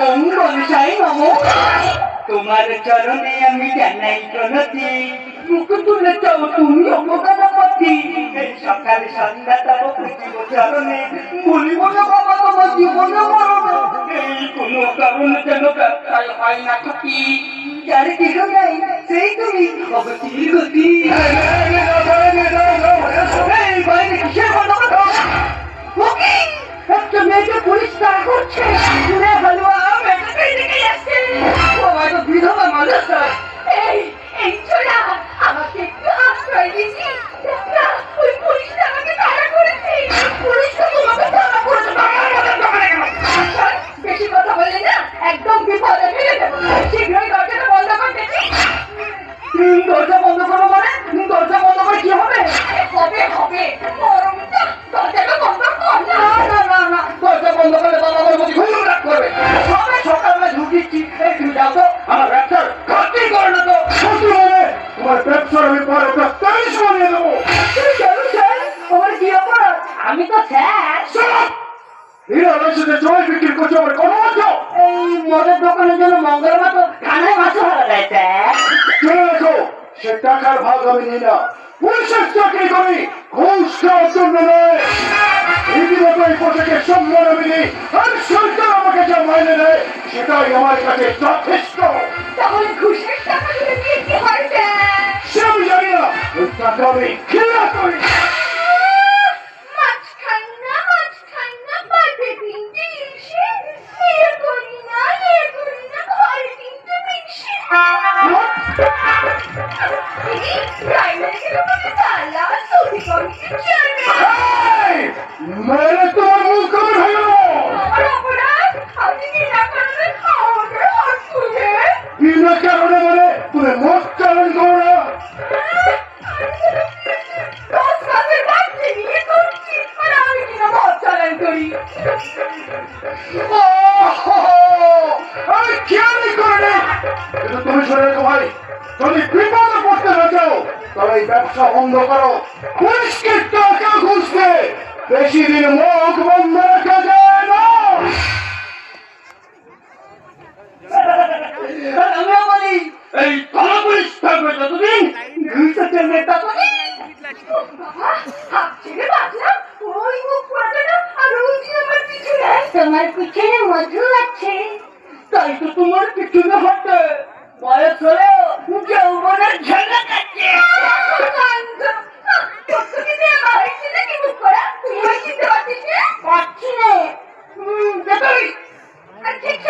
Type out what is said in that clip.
ওম গণেশাই নমো। তোমার চরণে আমি জানাই প্রণতি, মুখ তুলে চাও তুমি অবদানপতি। এই সকাল সন্ধ্যা তব পুজিব চরণে, বলিব না বাবা তোমার জীবন মরণে। এই কোনো কারণ যেন ব্যবসায় হয় না ক্ষতি, যার কেহ নাই সেই তুমি অগতির গতি। এই বাইরে কিসের বন্দোবস্ত? একটা মেয়েকে পরিষ্কার করছে, চুলে হালুয়া মেয়েটাকেই দেখে যাচ্ছে। ও হয়তো বিধবা মানুষ। এই এই ছোড়া আমাকে একটু আশ্রয় দিছি। না ওই পুলিশটা আমাকে তাড়া করেছে। পুলিশটা তোমাকে তাড়া করেছে। বেশি কথা বললে না একদম বিপদে ফেলে দেবো। শীঘ্রই দরজাটা বন্ধ করতেছি। দরজা বন্ধ করো মানে? দরজা বন্ধ করে কি হবে? হবে হবে গরমটা দরজাটা বন্ধ কর না। না না না, দরজা বন্ধ করলে বাবা আমার প্রতি খুব রাগ করবে। সবে সকালবেলা ঢুকিছি, এই তুমি যাও তো, আমার ব্যবসার ক্ষতি করে না তো। ক্ষতি মানে তোমার ব্যবসার আমি পরে একটা 23 বানিয়ে দেবো। কেন স্যার, আমার কি অপরাধ? আমি তো স্যার। হীরা রয়েছে জমি বিক্রি করছে, আমার কোনো মতো এই মদের দোকানের জন্য মঙ্গলবার তো খানায় মাছ ভাড়া দেয় স্যার। চলে রাখো, সে টাকার ভাগ আমি নিই না। পুলিশের চাকরি করি, ঘুষ খাওয়ার জন্য নয়। রীতিমতো এই পোশাকের সম্মান আমি নিই, আর সরকার আমাকে যা মাইনে দেয় সেটাই আমার কাছে যথেষ্ট। তাহলে ঘুষের টাকা দিলে দিয়ে কি হয় স্যার? সে আমি জানি না, ওই টাকা আমি ঘৃণা করি। মাছ খাই না পাতে তিনটে ইলিশে, বিয়ে করি না ঘরে তিনটে মিশে। প্রাইমারি স্কুলে তালা ছুটি কমিটি চেয়ারম্যান। মেরে তোমার মুখ কবে হয়ে গেল? আমার অপরাধ আপনি বিনা কারণে খাওয়াবে হাত তুলে। বিনা কারণে মানে তুমি মদ চালন করো না। দশ মাসের বাচ্চা নিয়ে করছি আর আমি কিনা মদ চালান করি। আমি খেয়ালই করিনি। কিন্তু তুমি শুনে রেখো ভাই, যদি বিপদে পড়তে না চাও তবে এই ব্যবসা বন্ধ করো। পুলিশকে টাকা ঘুষবে, বেশি দিন মুখ বন্ধ রাখা যায় না। আমিও বলি, এই থানা পুলিশ থাকবে যতদিন, ঘুষে চলবে ততদিন। বাবা হাত ছেড়ে বাঁচলাম, ওই মুখ পাঠানো আর ওই যে আমার পিছনে। তোমার পিছনে মধু আছে। তাই তো তোমার পিছনে হাঁটে, বয়স হলেও যৌবনের ঝলক আছে। তোকে দেওয়া হয়েছে নাকি মুখ করা? তুই চিনতে পারছিস না? পাচ্ছি না। যেতেই আর ঠিক